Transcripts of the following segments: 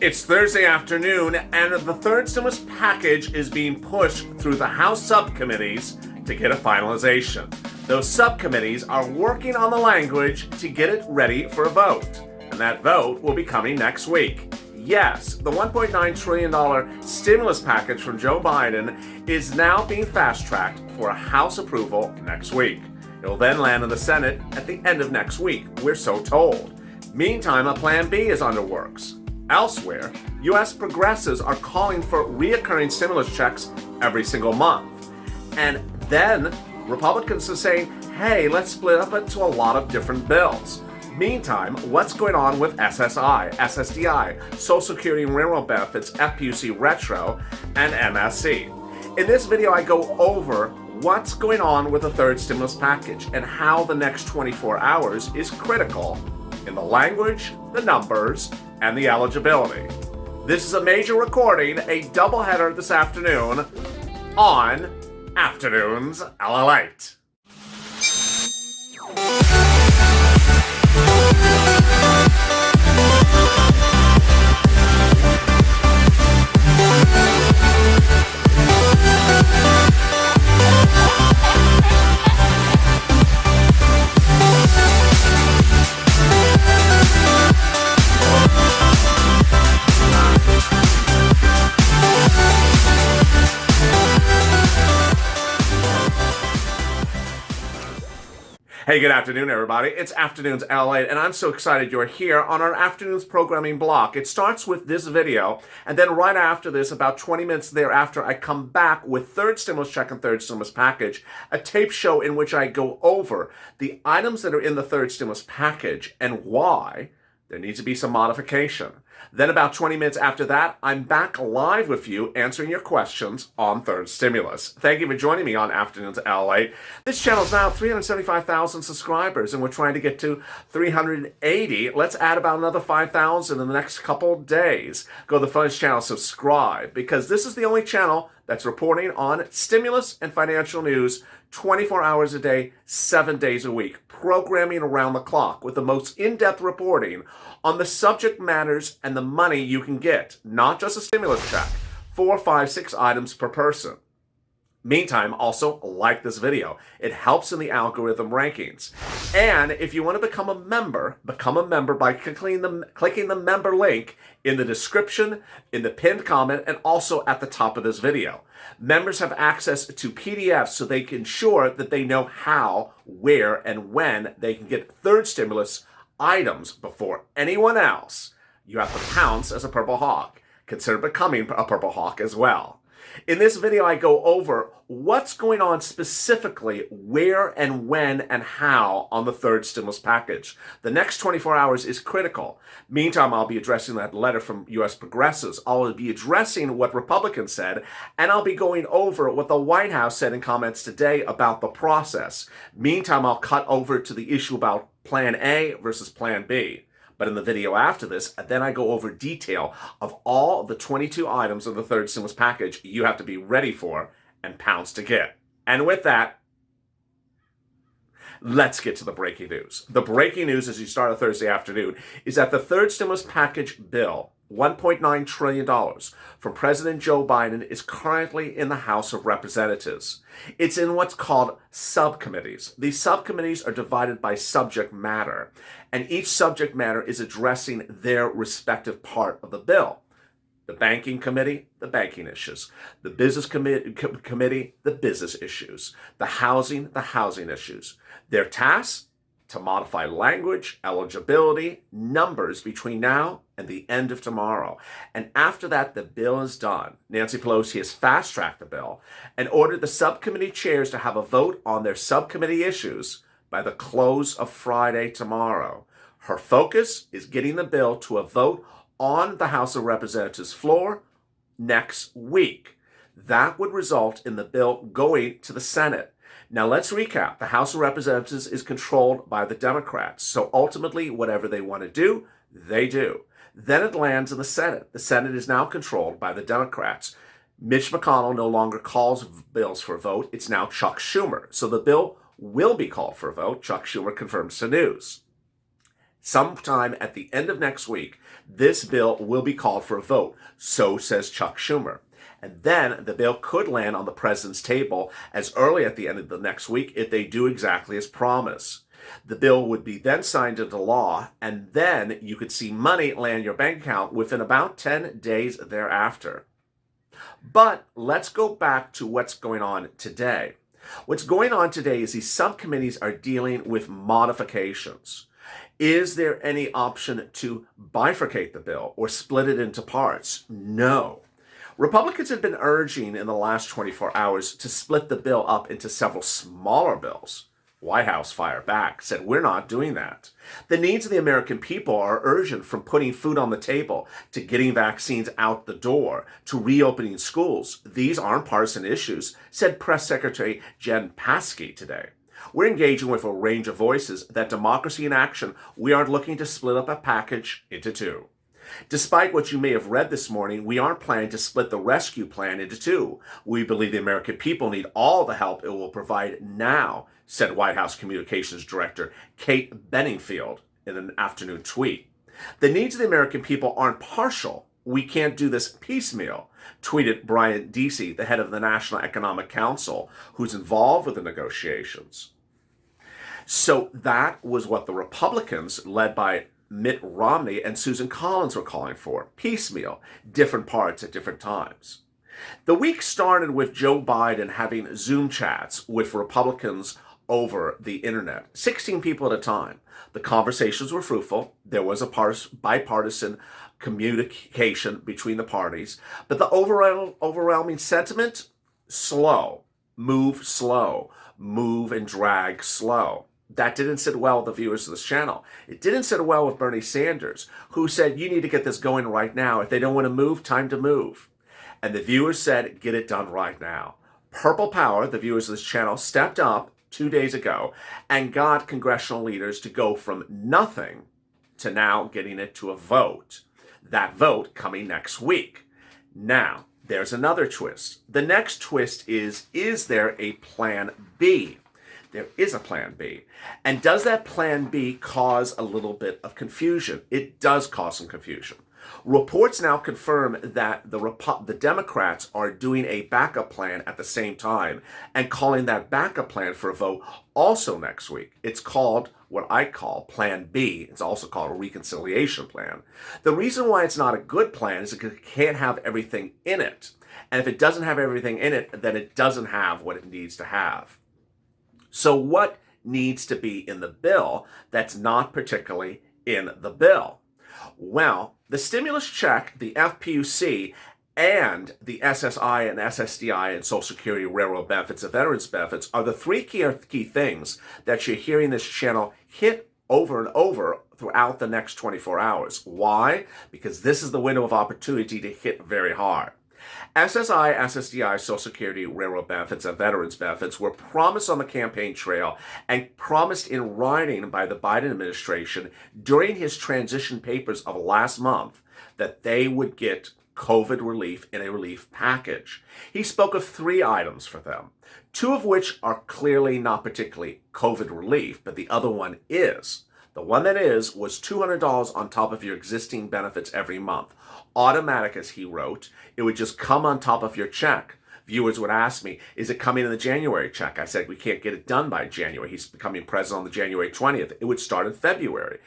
It's Thursday afternoon, and the third stimulus package is being pushed through the House subcommittees to get a finalization. Those subcommittees are working on the language to get it ready for a vote, and that vote will be coming next week. Yes, the $1.9 trillion stimulus package from Joe Biden is now being fast-tracked for a House approval next week. It will then land in the Senate at the end of next week, we're so told. Meantime, a Plan B is under works. Elsewhere, U.S. progressives are calling for reoccurring stimulus checks every single month. And then Republicans are saying, hey, let's split up into a lot of different bills. Meantime, what's going on with SSI, SSDI, Social Security and Railroad Benefits, FPUC Retro, and MSC? In this video, I go over what's going on with the third stimulus package and how the next 24 hours is critical in the language, the numbers, and the eligibility. This is a major recording, a doubleheader this afternoon on Afternoons LALATE. Hey, good afternoon, everybody. It's Afternoons LALATE, and I'm so excited you're here on our Afternoons programming block. It starts with this video, and then right after this, about 20 minutes thereafter, I come back with third stimulus check and third stimulus package, a tape show in which I go over the items that are in the third stimulus package and why there needs to be some modification. Then about 20 minutes after that, I'm back live with you answering your questions on third stimulus. Thank you for joining me on Afternoons LA. This channel is now 375,000 subscribers, and we're trying to get to 380. Let's add about another 5,000 in the next couple days. Go to the Funds channel, subscribe, because this is the only channel that's reporting on stimulus and financial news 24 hours a day, 7 days a week, programming around the clock with the most in-depth reporting on the subject matters and the money you can get, not just a stimulus check, 4, 5, 6 items per person. Meantime, also like this video. It helps in the algorithm rankings. And if you want to become a member by clicking the member link in the description, in the pinned comment, and also at the top of this video. Members have access to PDFs so they can ensure that they know how, where, and when they can get third stimulus items before anyone else. You have to pounce as a Purple Hawk. Consider becoming a Purple Hawk as well. In this video, I go over what's going on specifically, where and when and how on the third stimulus package. The next 24 hours is critical. Meantime, I'll be addressing that letter from U.S. progressives. I'll be addressing what Republicans said, and I'll be going over what the White House said in comments today about the process. Meantime, I'll cut over to the issue about Plan A versus Plan B. But in the video after this, then I go over detail of all the 22 items of the third stimulus package you have to be ready for and pounce to get. And with that, let's get to the breaking news. The breaking news as you start a Thursday afternoon is that the third stimulus package bill, $1.9 trillion from President Joe Biden, is currently in the House of Representatives. It's in what's called subcommittees. These subcommittees are divided by subject matter, and each subject matter is addressing their respective part of the bill. The Banking Committee, the banking issues. The Business Committee, the business issues. The housing issues. Their tasks? To modify language, eligibility, numbers between now and the end of tomorrow. And after that, the bill is done. Nancy Pelosi has fast-tracked the bill and ordered the subcommittee chairs to have a vote on their subcommittee issues by the close of Friday tomorrow. Her focus is getting the bill to a vote on the House of Representatives floor next week. That would result in the bill going to the Senate. Now let's recap. The House of Representatives is controlled by the Democrats. So ultimately, whatever they want to do, they do. Then it lands in the Senate. The Senate is now controlled by the Democrats. Mitch McConnell no longer calls bills for a vote. It's now Chuck Schumer. So the bill will be called for a vote. Chuck Schumer confirms to news. Sometime at the end of next week, this bill will be called for a vote, so says Chuck Schumer. And then the bill could land on the president's table as early at the end of the next week if they do exactly as promised. The bill would be then signed into law, and then you could see money land in your bank account within about 10 days thereafter. But let's go back to what's going on today. What's going on today is these subcommittees are dealing with modifications. Is there any option to bifurcate the bill or split it into parts? No. Republicans have been urging in the last 24 hours to split the bill up into several smaller bills. White House fired back, said we're not doing that. The needs of the American people are urgent, from putting food on the table to getting vaccines out the door to reopening schools. These aren't partisan issues, said Press Secretary Jen Psaki today. We're engaging with a range of voices that democracy in action. We aren't looking to split up a package into two. Despite what you may have read this morning, we aren't planning to split the rescue plan into two. We believe the American people need all the help it will provide now, said White House Communications Director Kate Bedingfield in an afternoon tweet. The needs of the American people aren't partial. We can't do this piecemeal, tweeted Brian Deasy, the head of the National Economic Council, who's involved with the negotiations. So that was what the Republicans, led by Mitt Romney and Susan Collins, were calling for: piecemeal, different parts at different times. The week started with Joe Biden having Zoom chats with Republicans over the internet, 16 people at a time. The conversations were fruitful. There was a bipartisan communication between the parties, but the overwhelming sentiment: slow, move and drag slow. That didn't sit well with the viewers of this channel. It didn't sit well with Bernie Sanders, who said, you need to get this going right now. If they don't want to move, time to move. And the viewers said, get it done right now. Purple Power, the viewers of this channel, stepped up 2 days ago and got congressional leaders to go from nothing to now getting it to a vote. That vote coming next week. Now, there's another twist. The next twist is there a plan B? There is a plan B. And does that plan B cause a little bit of confusion? It does cause some confusion. Reports now confirm that the Democrats are doing a backup plan at the same time and calling that backup plan for a vote also next week. It's called what I call Plan B. It's also called a reconciliation plan. The reason why it's not a good plan is because it can't have everything in it. And if it doesn't have everything in it, then it doesn't have what it needs to have. So what needs to be in the bill that's not particularly in the bill? Well, the stimulus check, the FPUC, and the SSI and SSDI and Social Security, railroad benefits, and veterans benefits are the three key things that you're hearing this channel hit over and over throughout the next 24 hours. Why? Because this is the window of opportunity to hit very hard. SSI, SSDI, Social Security, railroad benefits, and veterans benefits were promised on the campaign trail and promised in writing by the Biden administration during his transition papers of last month that they would get COVID relief in a relief package. He spoke of 3 items for them, 2 of which are clearly not particularly COVID relief, but the other one is. The one that was $200 on top of your existing benefits every month. Automatic, as he wrote. It would just come on top of your check. Viewers would ask me, is it coming in the January check? I said, we can't get it done by January. He's becoming president on the January 20th. It would start in February.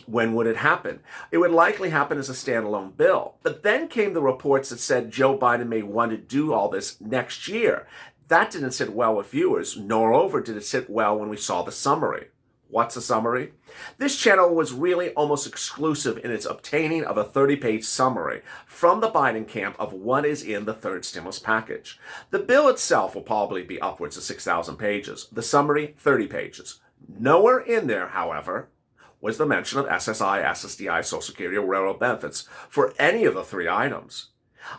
When would it happen? It would likely happen as a standalone bill. But then came the reports that said Joe Biden may want to do all this next year. That didn't sit well with viewers. Moreover, did it sit well when we saw the summary. What's the summary? This channel was really almost exclusive in its obtaining of a 30-page summary from the Biden camp of what is in the third stimulus package. The bill itself will probably be upwards of 6,000 pages. The summary, 30 pages. Nowhere in there, however, was the mention of SSI, SSDI, Social Security, or railroad benefits for any of the 3 items.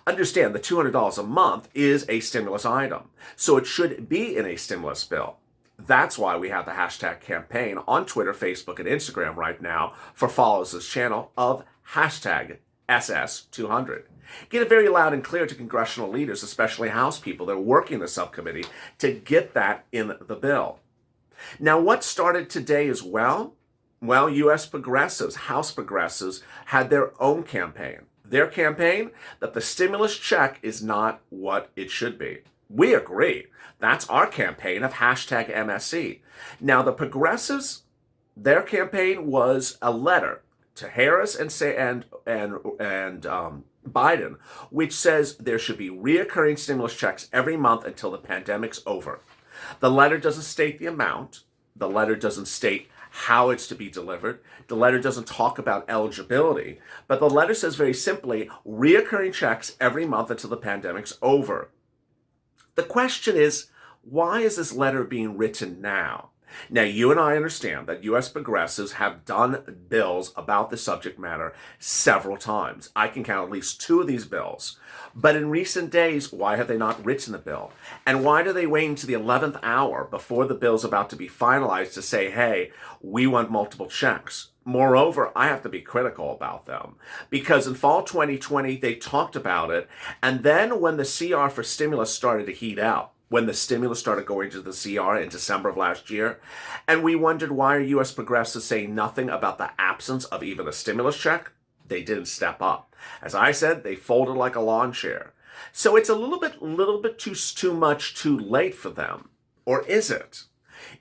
Understand, the $200 a month is a stimulus item, so it should be in a stimulus bill. That's why we have the hashtag campaign on Twitter, Facebook, and Instagram right now for followers of this channel of hashtag SS200. Get it very loud and clear to congressional leaders, especially House people that are working the subcommittee, to get that in the bill. Now, what started today as well Well, U.S. progressives, House progressives, had their own campaign. Their campaign that the stimulus check is not what it should be. We agree. That's our campaign of hashtag MSC. Now, the progressives, their campaign was a letter to Harris and Biden, which says there should be reoccurring stimulus checks every month until the pandemic's over. The letter doesn't state the amount. The letter doesn't state how it's to be delivered. The letter doesn't talk about eligibility, but the letter says very simply, reoccurring checks every month until the pandemic's over. The question is, why is this letter being written now? Now, you and I understand that U.S. progressives have done bills about the subject matter several times. I can count at least 2 of these bills. But in recent days, why have they not written the bill? And why do they wait until the 11th hour before the bill's about to be finalized to say, hey, we want multiple checks? Moreover, I have to be critical about them because in fall 2020, they talked about it. And then when the CR for stimulus started to heat up, when the stimulus started going to the CR in December of last year, and we wondered why are U.S. progressives saying nothing about the absence of even a stimulus check, they didn't step up. As I said, they folded like a lawn chair. So it's a little bit too much too late for them. Or is it?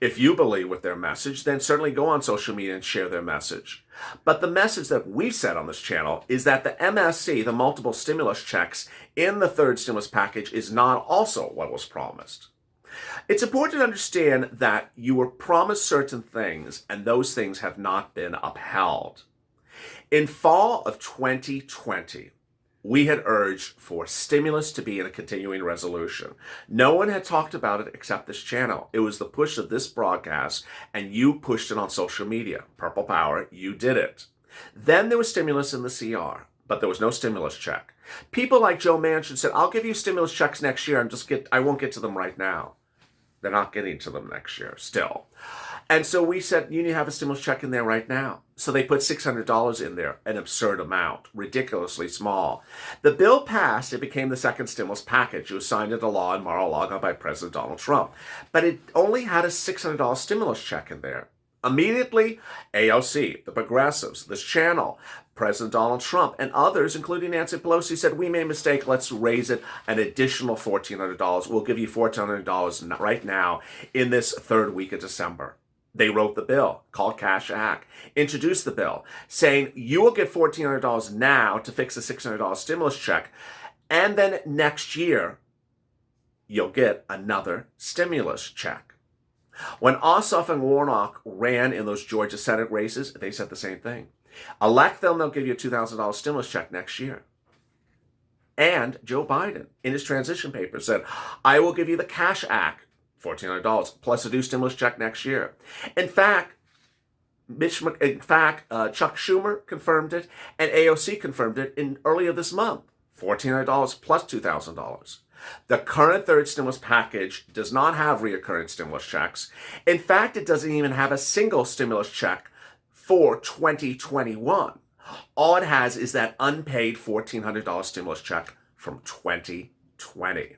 If you believe with their message, then certainly go on social media and share their message. But the message that we've said on this channel is that the MSC, the multiple stimulus checks in the third stimulus package, is not also what was promised. It's important to understand that you were promised certain things and those things have not been upheld. In fall of 2020, we had urged for stimulus to be in a continuing resolution. No one had talked about it except this channel. It was the push of this broadcast, and you pushed it on social media. Purple Power, you did it. Then there was stimulus in the CR, but there was no stimulus check. People like Joe Manchin said, I'll give you stimulus checks next year, I won't get to them right now. They're not getting to them next year still. And so we said, you need to have a stimulus check in there right now. So they put $600 in there, an absurd amount, ridiculously small. The bill passed, it became the second stimulus package. It was signed into law and Mar-a-Lago by President Donald Trump. But it only had a $600 stimulus check in there. Immediately, AOC, the progressives, this channel, President Donald Trump, and others, including Nancy Pelosi, said, we made a mistake, let's raise it an additional $1,400. We'll give you $1,400 right now in this third week of December. They wrote the bill, called Cash Act, introduced the bill, saying you will get $1,400 now to fix the $600 stimulus check, and then next year, you'll get another stimulus check. When Ossoff and Warnock ran in those Georgia Senate races, they said the same thing. Elect them, they'll give you a $2,000 stimulus check next year. And Joe Biden, in his transition paper, said, I will give you the Cash Act, $1,400 plus a new stimulus check next year. In fact, Chuck Schumer confirmed it and AOC confirmed it earlier this month. $1,400 plus $2,000. The current third stimulus package does not have reoccurring stimulus checks. In fact, it doesn't even have a single stimulus check for 2021. All it has is that unpaid $1,400 stimulus check from 2020.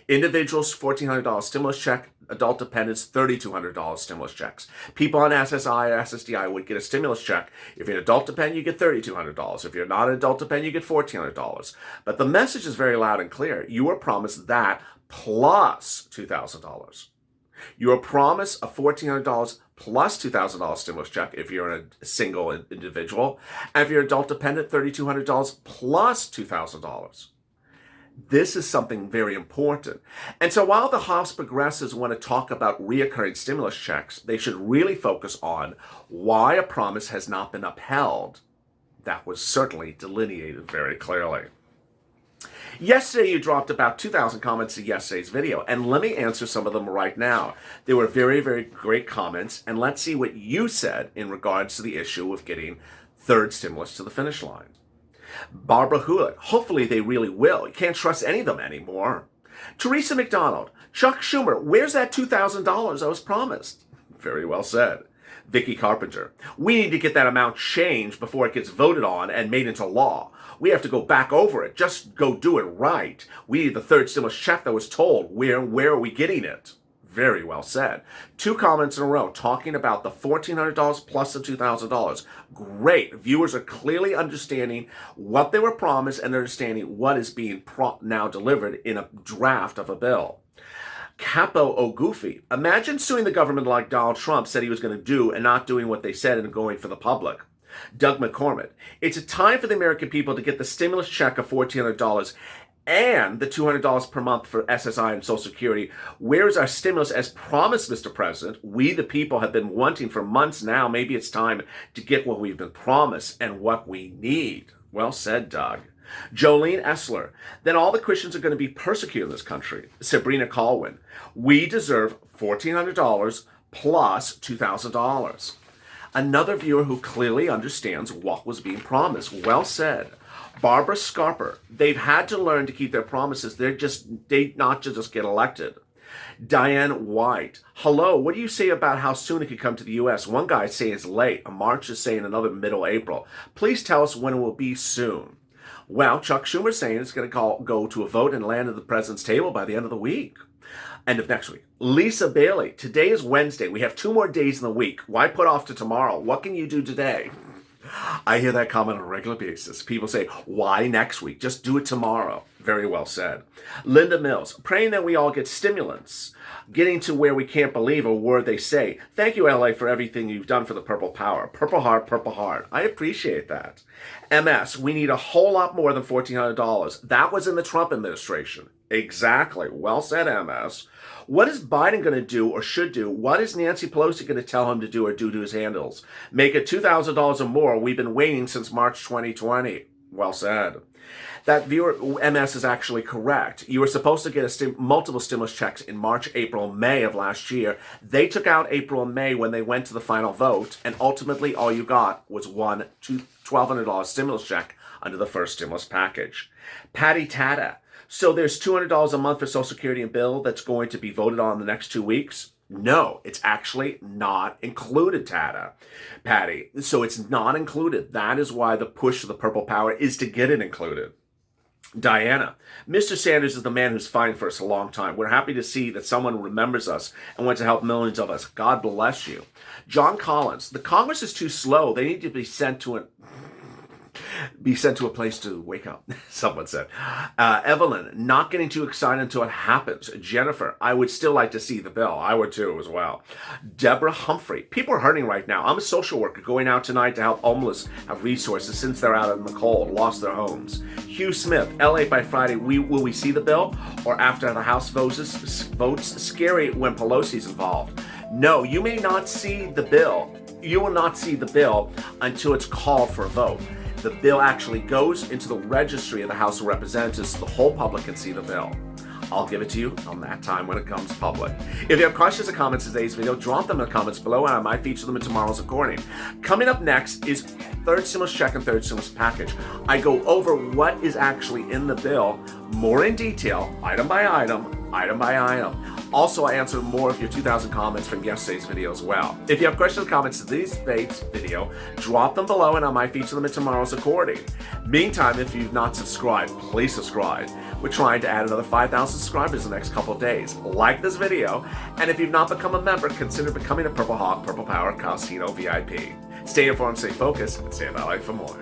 Individuals, $1,400 stimulus check. Adult dependents, $3,200 stimulus checks. People on SSI or SSDI would get a stimulus check. If you're an adult dependent, you get $3,200. If you're not an adult dependent, you get $1,400. But the message is very loud and clear. You were promised that plus $2,000. You were promised a $1,400 plus $2,000 stimulus check if you're a single individual. And if you're adult dependent, $3,200 plus $2,000. This is something very important. And so while the House progressives want to talk about reoccurring stimulus checks, they should really focus on why a promise has not been upheld. That was certainly delineated very clearly. Yesterday, you dropped about 2,000 comments to yesterday's video, and let me answer some of them right now. They were very, very great comments, and let's see what you said in regards to the issue of getting third stimulus to the finish line. Barbara Hewlett, hopefully they really will. You can't trust any of them anymore. Teresa McDonald, Chuck Schumer, where's that $2,000 I was promised? Very well said. Vicky Carpenter, we need to get that amount changed before it gets voted on and made into law. We have to go back over it. Just go do it right. We need the third stimulus check that was told. Where are we getting it? Very well said. 2 comments in a row talking about the $1,400 plus the $2,000. Great. Viewers are clearly understanding what they were promised and understanding what is being now delivered in a draft of a bill. Capo O Goofy. Imagine suing the government like Donald Trump said he was going to do and not doing what they said and going for the public. Doug McCormick. It's a time for the American people to get the stimulus check of $1,400 and the $200 per month for SSI and Social Security. Where is our stimulus as promised, Mr. President? We, the people, have been wanting for months now. Maybe it's time to get what we've been promised and what we need. Well said, Doug. Jolene Essler. Then all the Christians are going to be persecuted in this country. Sabrina Colwyn. We deserve $1,400 plus $2,000. Another viewer who clearly understands what was being promised. Well said. Barbara Scarper. They've had to learn to keep their promises. They not just get elected. Diane White. Hello, what do you say about how soon it could come to the U.S.? One guy saying it's late. A March is saying another middle April. Please tell us when it will be soon. Well, Chuck Schumer's saying it's going to go to a vote and land at the president's table by the end of the week. End of next week. Lisa Bailey. Today is Wednesday. We have 2 more days in the week. Why put off to tomorrow? What can you do today? I hear that comment on a regular basis. People say, why next week? Just do it tomorrow. Very well said. Linda Mills. Praying that we all get stimulants. Getting to where we can't believe a word they say. Thank you, LA, for everything you've done for the Purple Power. Purple Heart, Purple Heart. I appreciate that. MS. We need a whole lot more than $1,400. That was in the Trump administration. Exactly. Well said, MS. What is Biden going to do or should do? What is Nancy Pelosi going to tell him to do or do to his handles? Make it $2,000 or more. We've been waiting since March 2020. Well said. That viewer, MS, is actually correct. You were supposed to get multiple stimulus checks in March, April, May of last year. They took out April and May when they went to the final vote, and ultimately all you got was one $1,200 stimulus check under the first stimulus package. Patty Tata. So there's $200 a month for Social Security and bill that's going to be voted on in the next 2 weeks? No, it's actually not included, Patty. So it's not included. That is why the push of the Purple Power is to get it included. Diana. Mr. Sanders is the man who's fighting for us a long time. We're happy to see that someone remembers us and wants to help millions of us. God bless you. John Collins. The Congress is too slow. They need to be sent to a place to wake up, someone said. Evelyn, not getting too excited until it happens. Jennifer, I would still like to see the bill. I would too as well. Deborah Humphrey, people are hurting right now. I'm a social worker going out tonight to help homeless have resources since they're out in the cold, lost their homes. Hugh Smith, LA by Friday, will we see the bill? Or after the House votes? Scary when Pelosi's involved. No, you may not see the bill. You will not see the bill until it's called for a vote. The bill actually goes into the registry of the House of Representatives so the whole public can see the bill. I'll give it to you on that time when it comes public. If you have questions or comments in today's video, drop them in the comments below and I might feature them in tomorrow's recording. Coming up next is third stimulus check and third stimulus package. I go over what is actually in the bill more in detail, item by item, item by item. Also, I answer more of your 2,000 comments from yesterday's video as well. If you have questions or comments to this video, drop them below and I might feature them in tomorrow's recording. Meantime, if you've not subscribed, please subscribe. We're trying to add another 5,000 subscribers in the next couple of days. Like this video, and if you've not become a member, consider becoming a Purple Hawk, Purple Power Casino VIP. Stay informed, stay focused, and stay in LA for more.